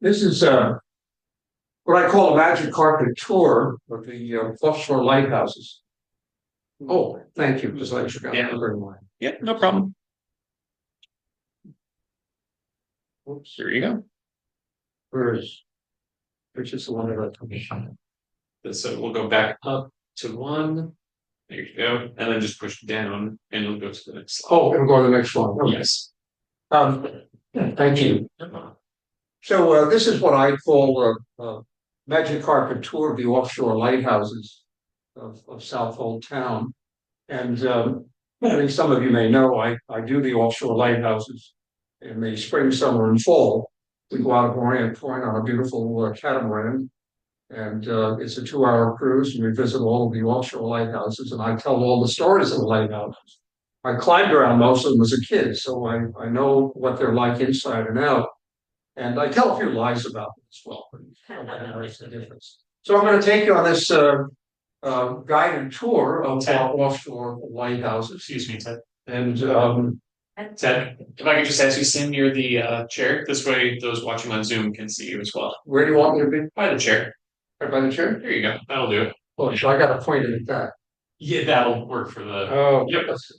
This is what I call a magic carpet tour of the offshore lighthouses. Oh, thank you, because I forgot. Yeah. Never mind. Yeah, no problem. Oops, Here you go. which is the one that I took. So we'll go back up to one. There you go. And then just push down and it'll go to the next slide. Oh, it'll go to the next one. Okay. Yes. Thank you. So this is what I call a magic carpet tour of the offshore lighthouses of Southold town. And I think some of you may know I do the offshore lighthouses in the spring, summer, and fall. We go out of Orient Point on a beautiful catamaran, and it's a 2-hour cruise, and we visit all of the offshore lighthouses, and I tell all the stories of the lighthouses. I climbed around most of them as a kid, so I know what they're like inside and out. And I tell a few lies about them as well, but that's the difference. So I'm going to take you on this guided tour of our offshore lighthouses. Excuse me, Ted. And Ted, if I could just ask you, stand near the chair. This way, those watching on Zoom can see you as well. where do you want me to be? By the chair. Right by the chair? There you go. That'll do it. Oh, so I got to point it at that. Yeah, that'll work for the. Oh, Yep. that's it.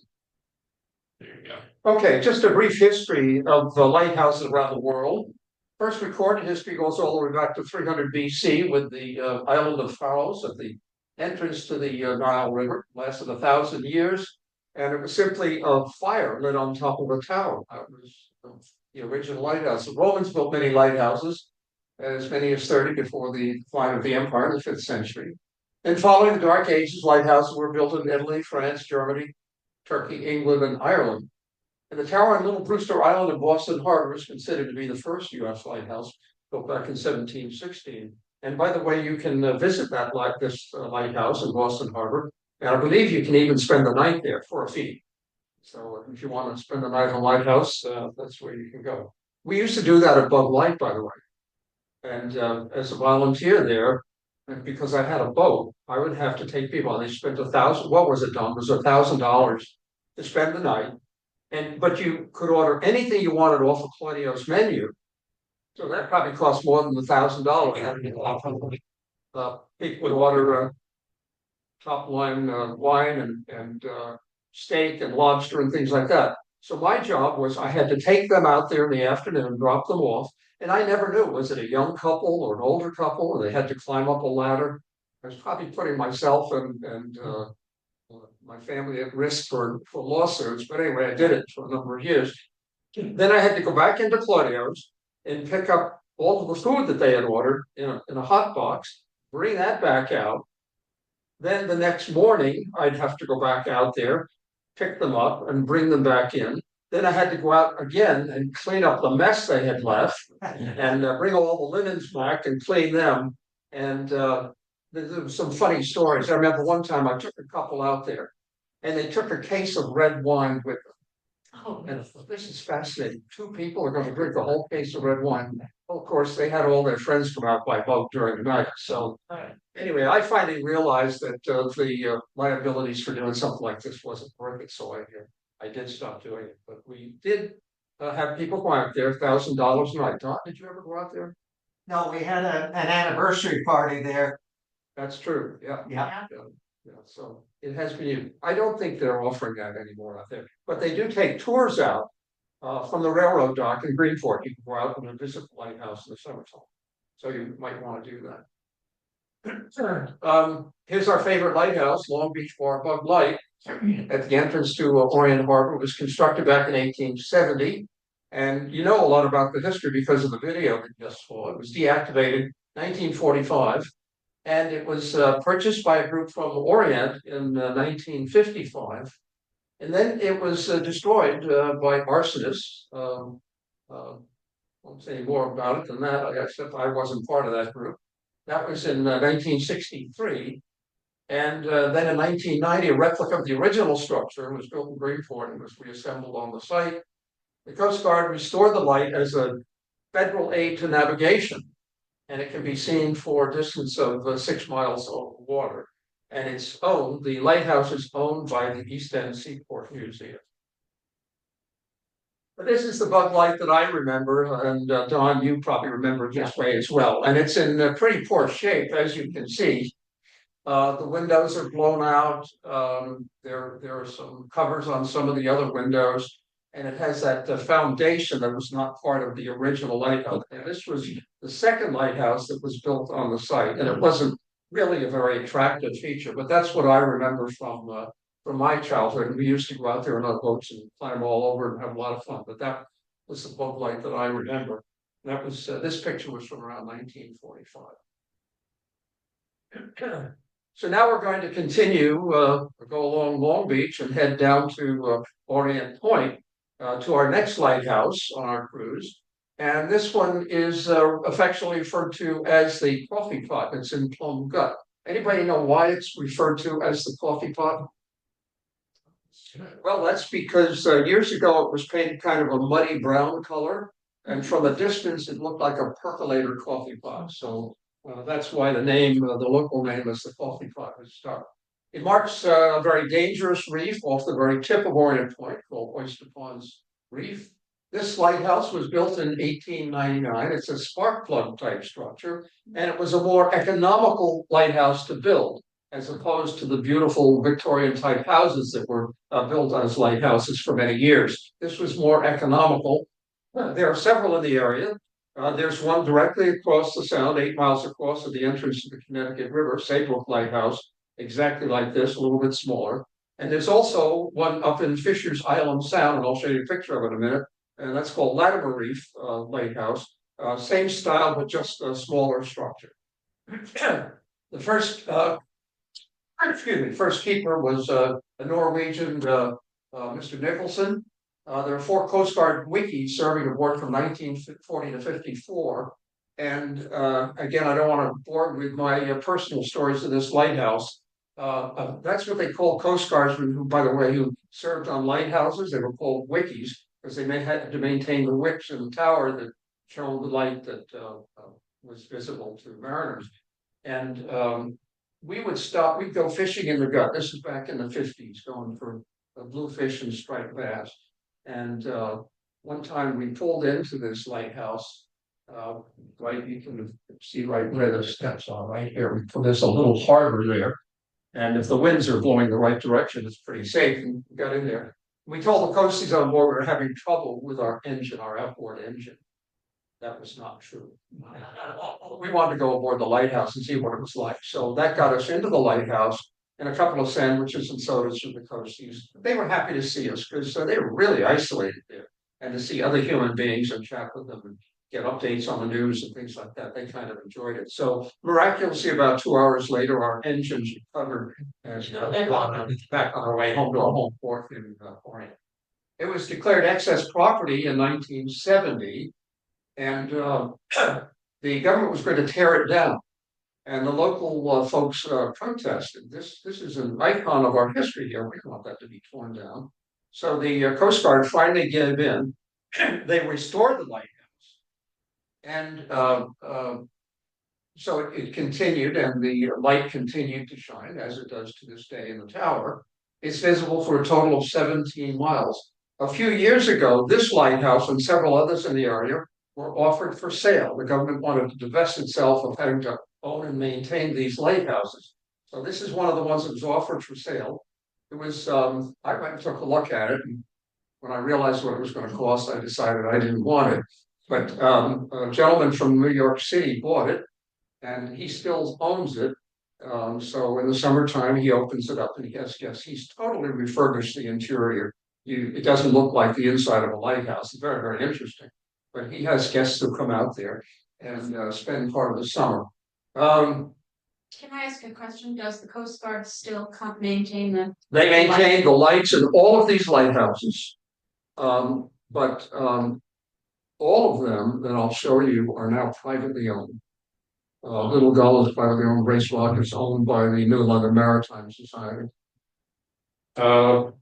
There you go. Okay, just a brief history of the lighthouses around the world. First recorded history goes all the way back to 300 BC with the island of Pharos at the entrance to the Nile River. Lasted 1,000 years, and it was simply a fire lit on top of a tower. That was the original lighthouse. The Romans built many lighthouses, as many as 30 before the decline of the empire in the 5th century. And following the Dark Ages, lighthouses were built in Italy, France, Germany, Turkey, England, and Ireland. And the tower on Little Brewster Island in Boston Harbor is considered to be the first U.S. lighthouse, built back in 1716. And by the way, you can visit this lighthouse in Boston Harbor, and I believe you can even spend the night there for a fee. So if you want to spend the night in a lighthouse, that's where you can go. We used to do that at Bug Light, by the way. And as a volunteer there, and because I had a boat, I would have to take people, and they spent $1,000. What was it, Don? It was $1,000 to spend the night. But you could order anything you wanted off of Claudio's menu. So that probably cost more than $1,000. People would order top line wine and steak and lobster and things like that. So my job was I had to take them out there in the afternoon, drop them off, and I never knew, was it a young couple or an older couple, or they had to climb up a ladder. I was probably putting myself and my family at risk for lawsuits, but anyway, I did it for a number of years. Then I had to go back into Claudio's and pick up all of the food that they had ordered in a hot box, bring that back out. Then the next morning, I'd have to go back out there, pick them up and bring them back in. Then I had to go out again and clean up the mess they had left and bring all the linens back and clean them. And there was some funny stories. I remember one time I took a couple out there and they took a case of red wine with them. Oh, and this is fascinating. 2 people are going to drink a whole case of red wine. Well, of course, they had all their friends come out by boat during the night. So anyway, I finally realized that the liabilities for doing something like this wasn't worth it. So I did stop doing it. But we did have people go out there, $1,000 a night. Don, did you ever go out there? No, we had an anniversary party there. That's true. Yeah. Yeah. Yeah, so it has been used. I don't think they're offering that anymore out there, but they do take tours out from the railroad dock in Greenport. You can go out and visit the lighthouse in the summertime. So you might want to do that. Here's our favorite lighthouse, Long Beach Bar Bug Light, at the entrance to Orient Harbor. It was constructed back in 1870. And you know a lot about the history because of the video that you just saw. It was deactivated 1945. And it was purchased by a group from Orient in 1955. And then it was destroyed by arsonists. I won't say more about it than that, except I wasn't part of that group. That was in 1963. And then in 1990, a replica of the original structure was built in Greenport and was reassembled on the site. The Coast Guard restored the light as a federal aid to navigation. And it can be seen for a distance of 6 miles over water. And the lighthouse is owned by the East End Seaport Museum. But this is the bug light that I remember, and Don, you probably remember this way as well. And it's in pretty poor shape, as you can see. The windows are blown out. There are some covers on some of the other windows, and it has that foundation that was not part of the original lighthouse. And this was the second lighthouse that was built on the site, and it wasn't really a very attractive feature. But that's what I remember from my childhood. We used to go out there on our boats and climb all over and have a lot of fun. But that was the boat light that I remember. That was this picture was from around 1945. So now we're going to continue, go along Long Beach and head down to Orient Point to our next lighthouse on our cruise. And this one is affectionately referred to as the coffee pot. It's in Plum Gut. Anybody know why it's referred to as the coffee pot? Well, that's because years ago it was painted kind of a muddy brown color. And from a distance, it looked like a percolator coffee pot. So that's why the name, the local name is the coffee pot has stuck. It marks a very dangerous reef off the very tip of Orient Point called Oyster Ponds Reef. This lighthouse was built in 1899. It's a spark plug type structure, and it was a more economical lighthouse to build as opposed to the beautiful Victorian type houses that were built as lighthouses for many years. This was more economical. There are several in the area. There's one directly across the Sound, 8 miles across at the entrance to the Connecticut River, Saybrook Lighthouse, exactly like this, a little bit smaller. And there's also one up in Fisher's Island Sound, and I'll show you a picture of it in a minute. And that's called Latimer Reef Lighthouse. Same style, but just a smaller structure. The first, first keeper was a Norwegian, Mr. Nicholson. There are 4 Coast Guard wikis serving aboard from 1940 to 54. And again, I don't want to bore you with my personal stories of this lighthouse. That's what they call Coast Guardsmen who, by the way, who served on lighthouses. They were called wikis because they had to maintain the wicks in the tower that shone the light that was visible to mariners. And we would stop, we'd go fishing in the gut. This is back in the 50s, going for bluefish and striped bass. And one time we pulled into this lighthouse, right, you can see right where the steps are, right here. There's a little harbor there. And if the winds are blowing the right direction, it's pretty safe. And we got in there. We told the coasties on board we were having trouble with our engine, our outboard engine. That was not true. We wanted to go aboard the lighthouse and see what it was like. So that got us into the lighthouse and a couple of sandwiches and sodas from the coasties. They were happy to see us because they were really isolated there. And to see other human beings and chat with them and get updates on the news and things like that, they kind of enjoyed it. So miraculously, about 2 hours later, our engines recovered and back on our way home to our home port in Orient. It was declared excess property in 1970, and the government was going to tear it down. And the local folks protested. This is an icon of our history here. We don't want that to be torn down. So the Coast Guard finally gave in. They restored the lighthouse. And so it continued, and the light continued to shine, as it does to this day in the tower. It's visible for a total of 17 miles. A few years ago, this lighthouse and several others in the area were offered for sale. The government wanted to divest itself of having to own and maintain these lighthouses. So this is one of the ones that was offered for sale. It was, I went and took a look at it. And when I realized what it was going to cost, I decided I didn't want it. But a gentleman from New York City bought it, and he still owns it. So in the summertime, he opens it up and he has guests. He's totally refurbished the interior. It doesn't look like the inside of a lighthouse. It's very, very interesting. But he has guests who come out there and spend part of the summer. Can I ask a question? Does the Coast Guard still maintain the? They maintain the lights in all of these lighthouses. But all of them that I'll show you are now privately owned. Little Gull is privately owned. Race Rock is owned by the New London Maritime Society. So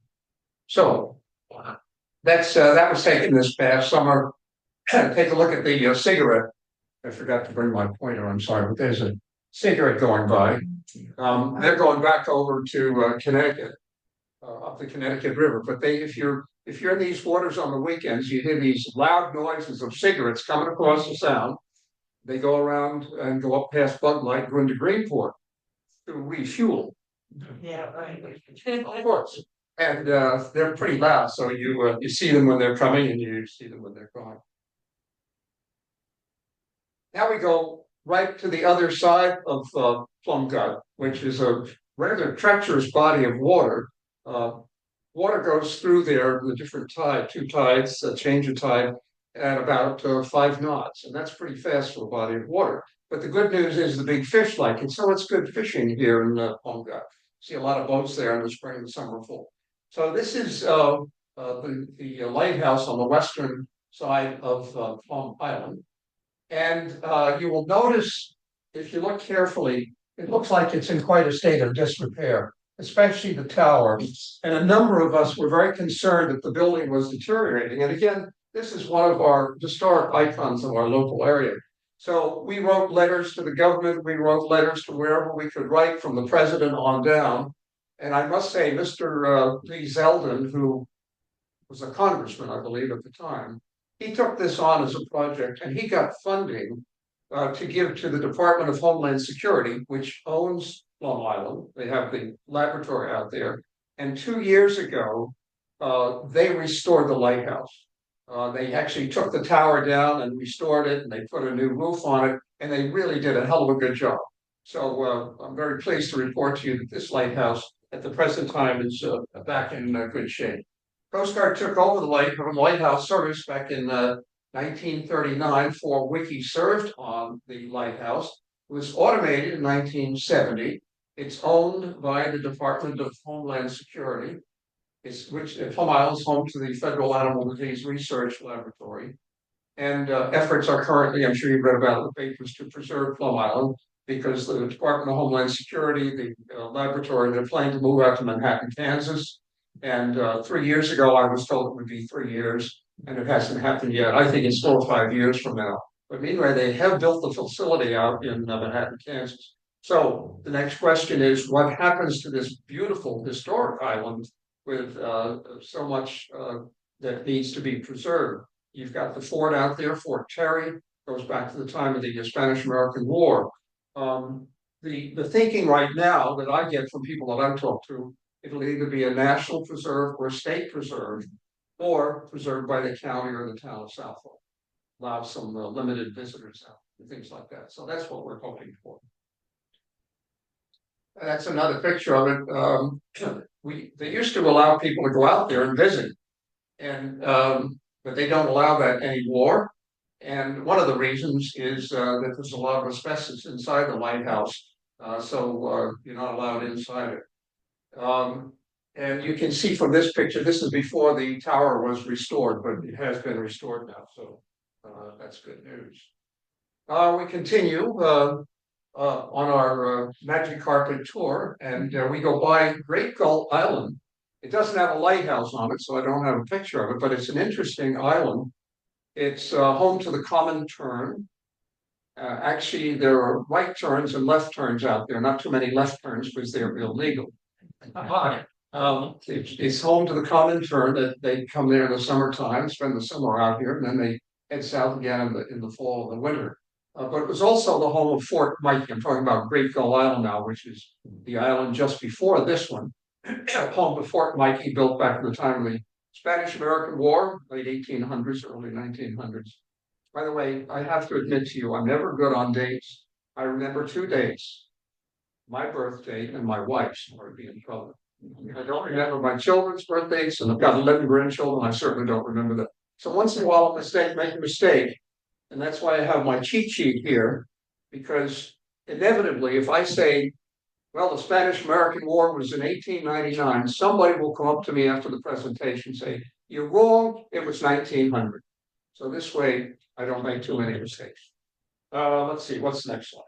that was taken this past summer. Take a look at the cigarette. I forgot to bring my pointer. I'm sorry, but there's a cigarette going by. They're going back over to Connecticut. up the Connecticut River. But if you're in these waters on the weekends, you hear these loud noises of cigarettes coming across the sound. They go around and go up past Bug Light, go into Greenport to refuel. Yeah, right. Of course. And they're pretty loud, so you see them when they're coming and you see them when they're going. Now we go right to the other side of Plum Gut, which is a rather treacherous body of water. Water goes through there, the different tide, two tides, change of tide at about 5 knots, and that's pretty fast for a body of water. But the good news is the big fish like it, so it's good fishing here in Plum Gut. See a lot of boats there in the spring and summer full. So this is the lighthouse on the western side of Plum Island. And you will notice, if you look carefully, it looks like it's in quite a state of disrepair, especially the tower. And a number of us were very concerned that the building was deteriorating. And again, this is one of our historic icons of our local area. So we wrote letters to the government, we wrote letters to wherever we could write, from the president on down. And I must say, Mr. Lee Zeldin, who was a congressman, I believe, at the time, he took this on as a project, and he got funding to give to the Department of Homeland Security, which owns Plum Island. They have the laboratory out there. And 2 years ago, they restored the lighthouse. They actually took the tower down and restored it, and they put a new roof on it, and they really did a hell of a good job. So I'm very pleased to report to you that this lighthouse at the present time is back in good shape. Coast Guard took over the lighthouse service back in 1939. Fort Wiki served on the lighthouse. It was automated in 1970. It's owned by the Department of Homeland Security, which Plum Island is home to the Federal Animal Disease Research Laboratory. And efforts are currently, I'm sure you've read about it in the papers, to preserve Plum Island, because the Department of Homeland Security, the laboratory, they're planning to move out to Manhattan, Kansas. And 3 years ago, I was told it would be 3 years, and it hasn't happened yet. I think it's 4 or 5 years from now. But meanwhile, they have built the facility out in Manhattan, Kansas. So the next question is, what happens to this beautiful historic island with so much that needs to be preserved? You've got the fort out there, Fort Terry, goes back to the time of the Spanish-American War. The thinking right now that I get from people that I've talked to, it'll either be a national preserve or a state preserve, or preserved by the county or the town of Southold. Allow some limited visitors out and things like that. So that's what we're hoping for. That's another picture of it. They used to allow people to go out there and visit, and but they don't allow that anymore. And one of the reasons is that there's a lot of asbestos inside the lighthouse, so you're not allowed inside it. And you can see from this picture, this is before the tower was restored, but it has been restored now, so that's good news. We continue on our Magic Carpet tour, and we go by Great Gull Island. It doesn't have a lighthouse on it, so I don't have a picture of it, but it's an interesting island. It's home to the common tern. Actually, there are right turns and left turns out there, not too many left turns because they're illegal. It's home to the common tern. That they come there in the summertime, spend the summer out here, and then they head south again in the fall and the winter. But it was also the home of Fort Mikey. I'm talking about Great Gull Island now, which is the island just before this one. Home to Fort Mikey, built back in the time of the Spanish-American War, late 1800s, early 1900s. By the way, I have to admit to you, I'm never good on dates. I remember 2 dates: my birth date and my wife's, or I'd be in trouble. I don't remember my children's birthdays, and I've got 11 grandchildren. I certainly don't remember that. So once in a while, make a mistake. And that's why I have my cheat sheet here, because inevitably, if I say, well, the Spanish-American War was in 1899, somebody will come up to me after the presentation and say, you're wrong, it was 1900. So this way, I don't make too many mistakes. Let's see, what's the next slide?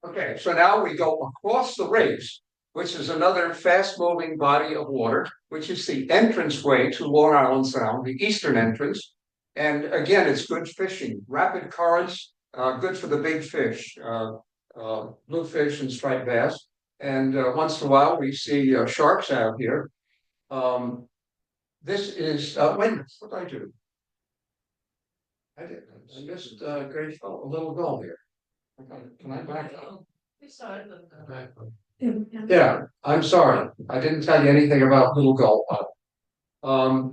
Okay, so now we go across the Race, which is another fast-moving body of water, which is the entranceway to Long Island Sound, the eastern entrance. And again, it's good fishing. Rapid currents, good for the big fish, bluefish and striped bass. And once in a while, we see sharks out here. This is, wait a minute, what did I do? I missed Grace, a little goal here. Can I back up? Yeah, I'm sorry. I didn't tell you anything about Little Gulf.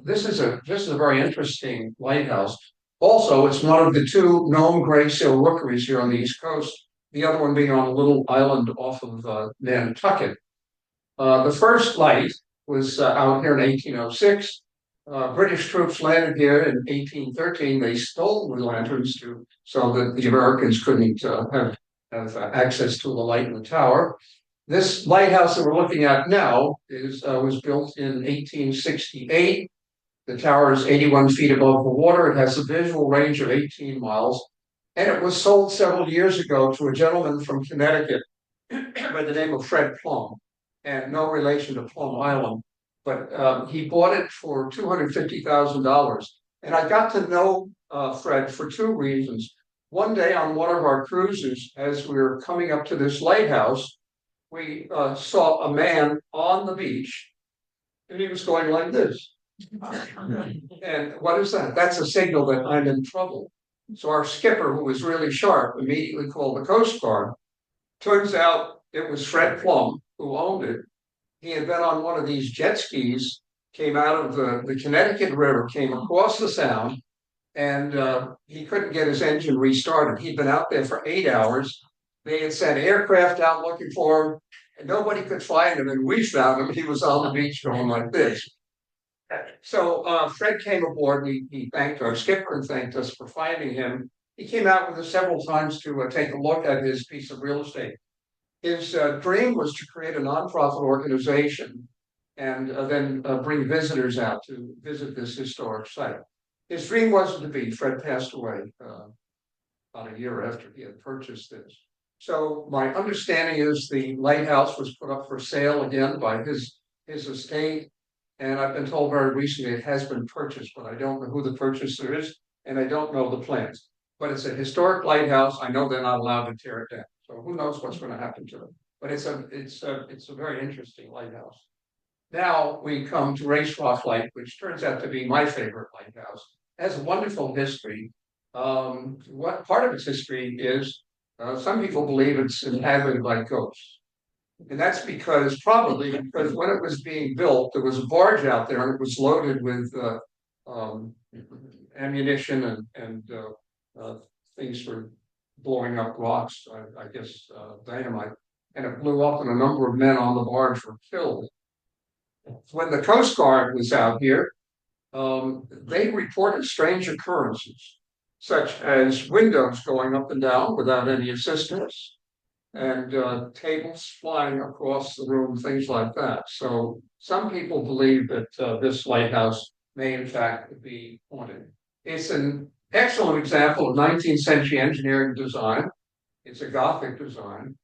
This is a very interesting lighthouse. Also, it's one of the two known gray seal rookeries here on the East Coast. The other one being on a little island off of Nantucket. The first light was out here in 1806. British troops landed here in 1813. They stole the lanterns so that the Americans couldn't have access to the light in the tower. This lighthouse that we're looking at now was built in 1868. The tower is 81 feet above the water. It has a visual range of 18 miles. And it was sold several years ago to a gentleman from Connecticut by the name of Fred Plum, and no relation to Plum Island. But he bought it for $250,000. And I got to know Fred for two reasons. One day on one of our cruises, as we were coming up to this lighthouse, we saw a man on the beach, and he was going like this. And what is that? That's a signal that I'm in trouble. So our skipper, who was really sharp, immediately called the Coast Guard. Turns out it was Fred Plum who owned it. He had been on one of these jet skis, came out of the Connecticut River, came across the Sound, and he couldn't get his engine restarted. He'd been out there for 8 hours. They had sent aircraft out looking for him, and nobody could find him. And we found him. He was on the beach going like this. So Fred came aboard. He thanked our skipper and thanked us for finding him. He came out with us several times to take a look at his piece of real estate. His dream was to create a nonprofit organization and then bring visitors out to visit this historic site. His dream wasn't to be. Fred passed away about a year after he had purchased this. So my understanding is the lighthouse was put up for sale again by his estate. And I've been told very recently it has been purchased, but I don't know who the purchaser is, and I don't know the plans. But it's a historic lighthouse. I know they're not allowed to tear it down. So who knows what's going to happen to it. But it's a very interesting lighthouse. Now we come to Race Rock Light, which turns out to be my favorite lighthouse. It has a wonderful history. What part of its history is some people believe it's inhabited by ghosts. And that's probably because when it was being built, there was a barge out there and it was loaded with ammunition and things for blowing up rocks, I guess dynamite. And it blew up and a number of men on the barge were killed. When the Coast Guard was out here, they reported strange occurrences, such as windows going up and down without any assistance, and tables flying across the room, things like that. So some people believe that this lighthouse may in fact be haunted. It's an excellent example of 19th century engineering design. It's a Gothic design.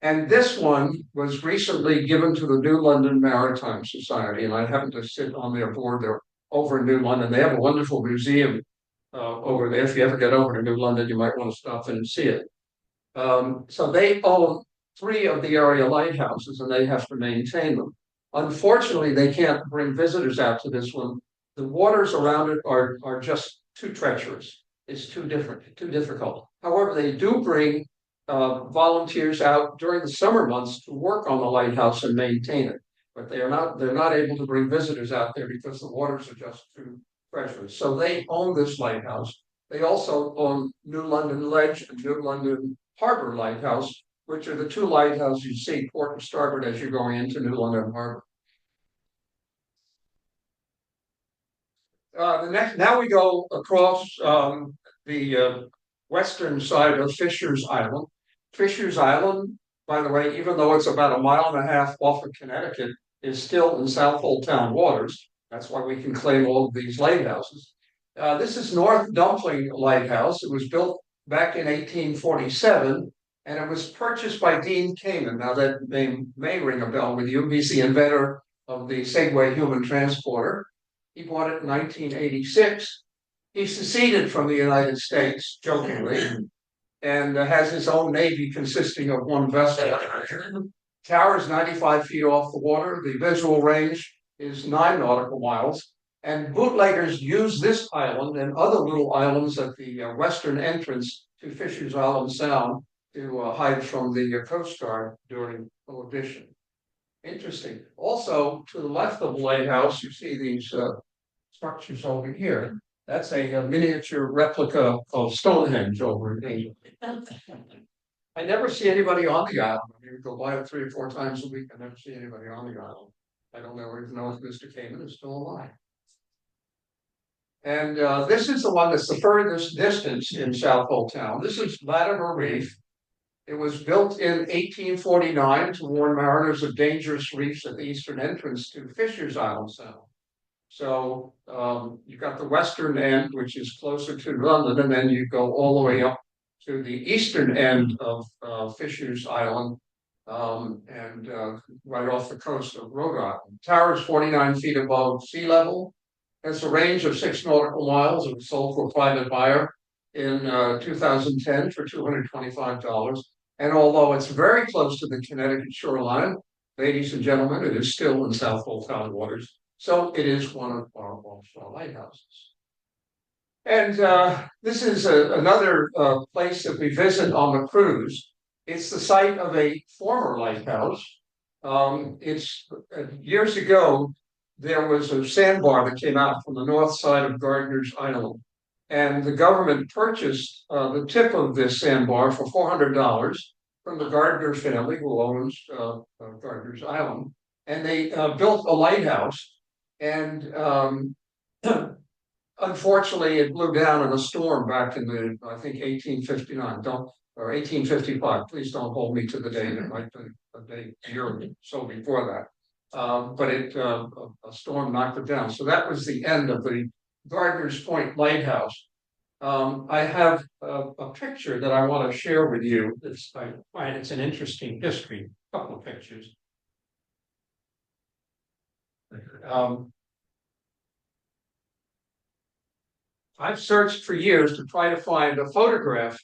And this one was recently given to the New London Maritime Society, and I happen to sit on their board. They're over in New London. They have a wonderful museum over there. If you ever get over to New London, you might want to stop and see it. So they own 3 of the area lighthouses, and they have to maintain them. Unfortunately, they can't bring visitors out to this one. The waters around it are just too treacherous. It's too difficult. However, they do bring volunteers out during the summer months to work on the lighthouse and maintain it. But they're not able to bring visitors out there because the waters are just too treacherous. So they own this lighthouse. They also own New London Ledge and New London Harbor Lighthouse, which are the 2 lighthouses you see port and starboard as you're going into New London Harbor. Now we go across the western side of Fisher's Island. Fisher's Island, by the way, even though it's about 1.5 miles off of Connecticut, is still in Southold town waters. That's why we can claim all of these lighthouses. This is North Dumpling Lighthouse. It was built back in 1847, and it was purchased by Dean Kamen. Now that name may ring a bell with you. He's the inventor of the Segway human transporter. He bought it in 1986. He seceded from the United States, jokingly, and has his own navy consisting of 1 vessel. Tower is 95 feet off the water. The visual range is 9 nautical miles. And bootleggers use this island and other little islands at the western entrance to Fisher's Island Sound to hide from the Coast Guard during Prohibition. Interesting. Also, to the left of the lighthouse, you see these structures over here. That's a miniature replica of Stonehenge over in England. I never see anybody on the island. I mean, we go by it 3 or 4 times a week. I never see anybody on the island. I don't even know if Mr. Kamen is still alive. And this is the one that's the furthest distance in Southold town. This is Latimer Reef. It was built in 1849 to warn mariners of dangerous reefs at the eastern entrance to Fisher's Island Sound. So you've got the western end, which is closer to London, and then you go all the way up to the eastern end of Fisher's Island, and right off the coast of Rhode Island. Tower is 49 feet above sea level. Has a range of 6 nautical miles. It was sold for a private buyer in 2010 for $225. And although it's very close to the Connecticut shoreline, ladies and gentlemen, it is still in Southold town waters. So it is one of our offshore lighthouses. And this is another place that we visit on the cruise. It's the site of a former lighthouse. It's years ago, there was a sandbar that came out from the north side of Gardiner's Island. And the government purchased the tip of this sandbar for $400 from the Gardner family who owns Gardiner's Island. And they built a lighthouse. And unfortunately, it blew down in a storm back in the, I think, 1859, or 1855. Please don't hold me to the date. It might be a day, year or so before that. But a storm knocked it down. So that was the end of the Gardiner's Point Lighthouse. I have a picture that I want to share with you. I find it's an interesting history. A couple of pictures. I've searched for years to try to find a photograph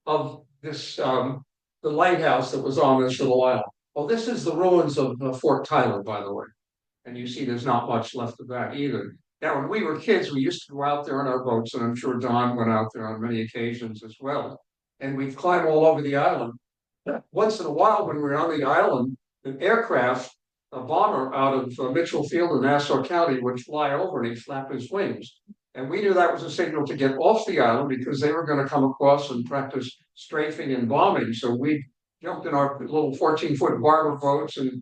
of this, the lighthouse that was on this little island. Well, this is the ruins of Fort Tyler, by the way. And you see there's not much left of that either. Now, when we were kids, we used to go out there on our boats, and I'm sure Don went out there on many occasions as well. And we'd climb all over the island. Once in a while, when we were on the island, an aircraft, a bomber out of Mitchell Field in Nassau County would fly over and he'd flap his wings. And we knew that was a signal to get off the island because they were going to come across and practice strafing and bombing. So we jumped in our little 14-foot barber boats and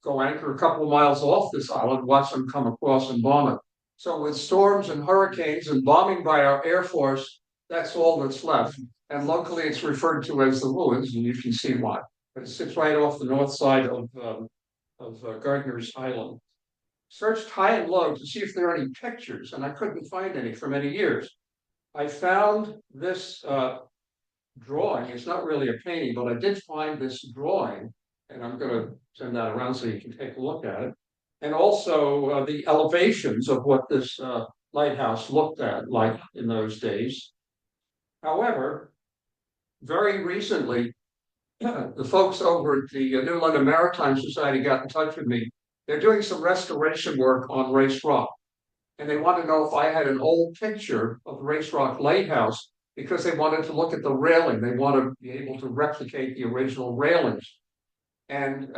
go anchor a couple of miles off this island, watch them come across and bomb it. So with storms and hurricanes and bombing by our Air Force, that's all that's left. And locally, it's referred to as the ruins, and you can see why. But it sits right off the north side of Gardiner's Island. Searched high and low to see if there are any pictures, and I couldn't find any for many years. I found this drawing. It's not really a painting, but I did find this drawing, and I'm going to send that around so you can take a look at it. And also the elevations of what this lighthouse looked at like in those days. However, very recently, the folks over at the New London Maritime Society got in touch with me. They're doing some restoration work on Race Rock. And they want to know if I had an old picture of Race Rock Lighthouse because they wanted to look at the railing. They want to be able to replicate the original railings. And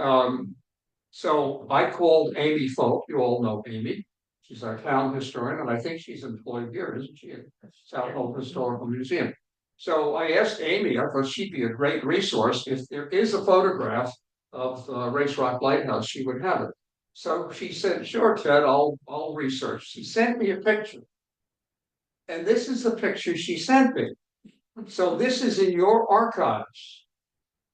so I called Amy Folk. You all know Amy. She's our town historian, and I think she's employed here, isn't she, at Southold Historical Museum. So I asked Amy, I thought she'd be a great resource. If there is a photograph of Race Rock Lighthouse, she would have it. So she said, sure, Ted, I'll research. She sent me a picture. And this is the picture she sent me. So this is in your archives.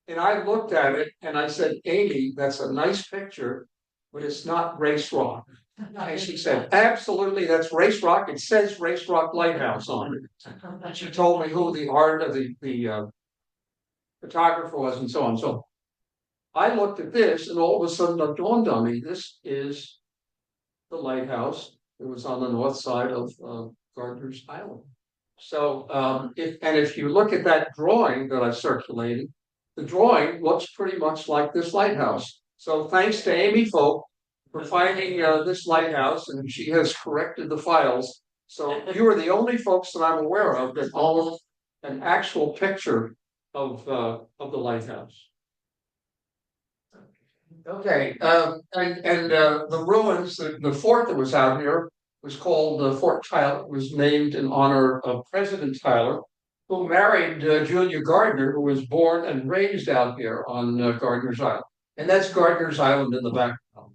And I looked at it and I said, Amy, that's a nice picture, but it's not Race Rock. And she said, absolutely, that's Race Rock. It says Race Rock Lighthouse on it. She told me who the art of the photographer was and so on. So I looked at this and all of a sudden it dawned on me, this is the lighthouse. It was on the north side of Gardiner's Island. So if you look at that drawing that I circulated, the drawing looks pretty much like this lighthouse. So thanks to Amy Folk for finding this lighthouse, and she has corrected the files. So you are the only folks that I'm aware of that own an actual picture of the lighthouse. Okay, and the ruins, the fort that was out here was called Fort Tyler. It was named in honor of President Tyler, who married Julia Gardner, who was born and raised out here on Gardner's Island. And that's Gardner's Island in the background.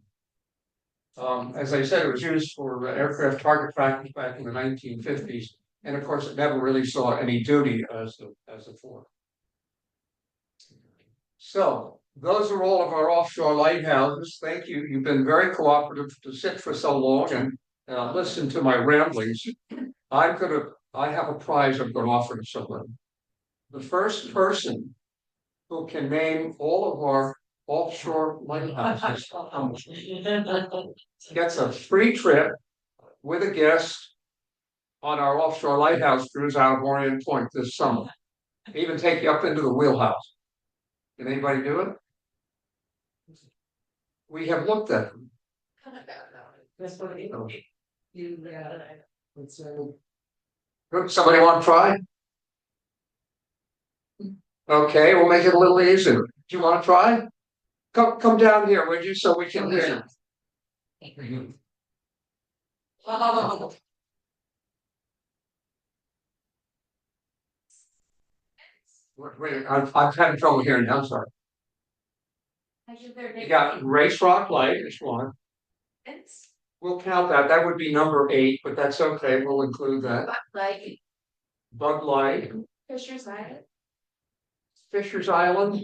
As I said, it was used for aircraft target practice back in the 1950s. And of course, it never really saw any duty as a fort. So those are all of our offshore lighthouses. Thank you. You've been very cooperative to sit for so long and listen to my ramblings. I have a prize I'm going to offer to someone. The first person who can name all of our offshore lighthouses gets a free trip with a guest on our offshore lighthouse cruise out of Orient Point this summer. Even take you up into the wheelhouse. Can anybody do it? We have looked at them. Somebody want to try? Okay, we'll make it a little easier. Do you want to try? Come down here, would you, so we can hear. Wait, I'm having trouble hearing now, I'm sorry. You got Race Rock Light is one. We'll count that. That would be number 8, but that's okay. We'll include that. Bug Light. Fisher's Island. Fisher's Island.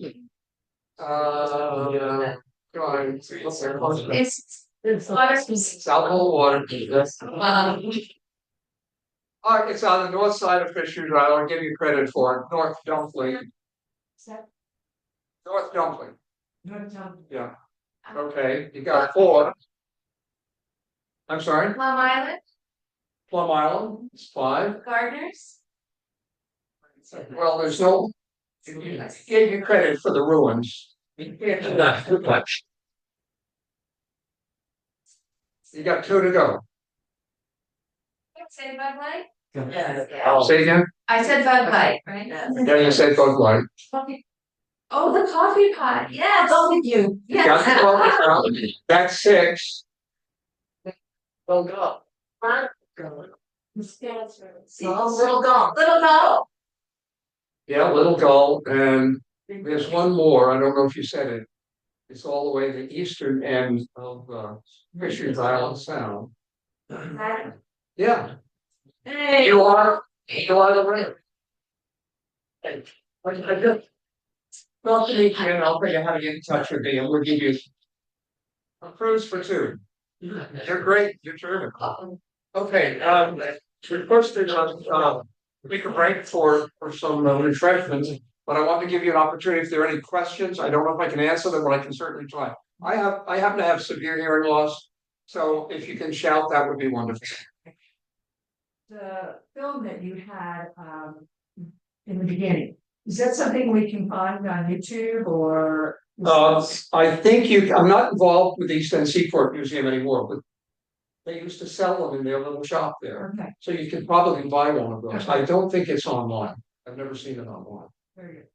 It's water. Southold water. It's on the north side of Fisher's Island. I'll give you credit for it. North Dumpling. North Dumpling. Yeah. Okay, you got 4. I'm sorry. Plum Island. Plum Island. It's 5. Gardeners. Well, there's no. Gave you credit for the ruins. You can't do that too much. You got 2 to go. Say Bud Light. I'll say again. I said Bud Light, right? Yeah, you said Bug Light. Oh, the coffee pot. Yeah, it's all with you. You got the coffee pot. That's 6. Little go. Little go. Little go. Yeah, Little Gull, and there's one more. I don't know if you said it. It's all the way to the eastern end of Fisher's Island Sound. Yeah. Hey. You are the right. I just well, to meet you, and I'll tell you how to get in touch with me, and we'll give you a cruise for 2. You're great. You're terrific. Okay. We're supposed to take a break for some refreshments, but I want to give you an opportunity if there are any questions. I don't know if I can answer them, but I can certainly try. I happen to have severe hearing loss, so if you can shout, that would be wonderful. The film that you had in the beginning, is that something we can find on YouTube or? I think I'm not involved with the East End Seaport Museum anymore, but they used to sell them in their little shop there. Okay, So you can probably buy one of those. Okay. I don't think it's online. I've never seen it online. very good.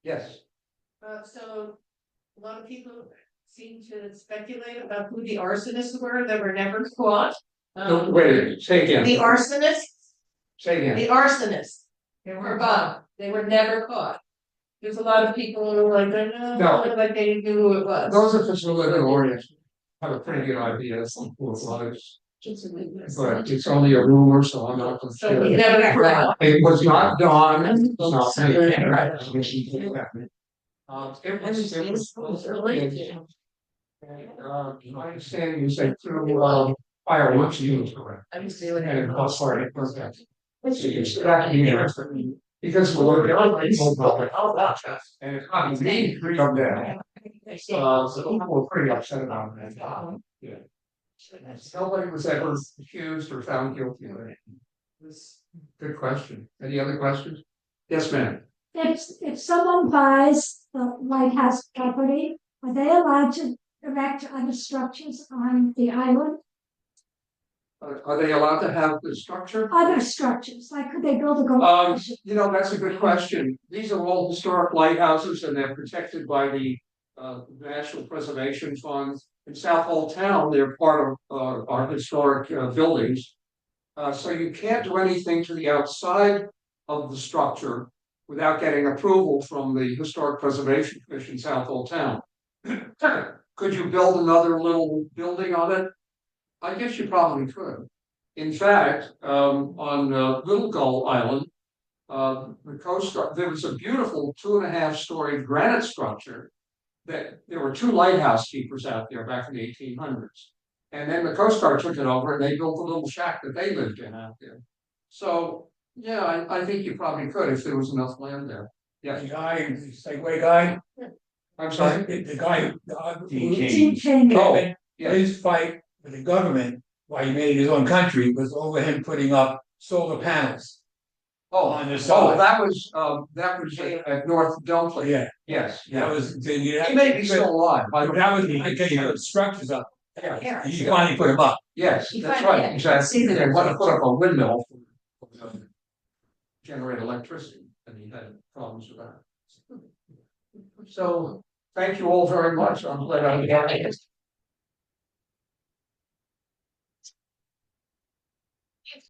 Yes. So a lot of people seem to speculate about who the arsonists were that were never caught. No, wait, say again. The arsonists, Say again. the arsonists They were were Bob. They were never caught. There's a lot of people who are like, No. like they knew who it was. Those of us who live in Orient have a pretty good idea of who it was. But it's only a rumor, so I'm not So sure. we never caught. It was not Dawn, it was not me. It was. My understanding is that through fireworks, you was correct. I'm feeling And it. it cost for it, was that. So you stuck in here. Because we're and it's not me to come down. So people were pretty upset about that. Yeah. Nobody was ever accused or found guilty of it. Good question. Any other questions? Yes, ma'am. if someone buys the lighthouse property, are they allowed to erect other structures on the island? Are they allowed to have the structure? Other structures, like could they build a golf course? That's a good question. These are all historic lighthouses and they're protected by the National Preservation Fund. In Southold town, they're part of our historic buildings. So you can't do anything to the outside of the structure without getting approval from the Historic Preservation Commission, Southold town. Could you build another little building on it? I guess you probably could. In fact, on Little Gull Island, the coast guard, there was a beautiful 2.5-story granite structure that there were 2 lighthouse keepers out there back in the 1800s. And then the Coast Guard took it over and they built a little shack that they lived in out there. So, yeah, I think you probably could if there was enough land there. Yeah, The guy, the Segway guy, I'm sorry. the guy, Dean King. Oh, yeah. his fight with the government, while he made his own country, was over him putting up solar panels. On the side. that was at North Dunkley. Yeah, Yes, that was. He may be still alive. That was, I think, the structures up. Yeah. He finally put them up. Yes, You that's find- right, yeah, exactly. see that They it's- want to put up a windmill for generate electricity, and he had problems with that. So, thank you all very much. I'm glad I got it.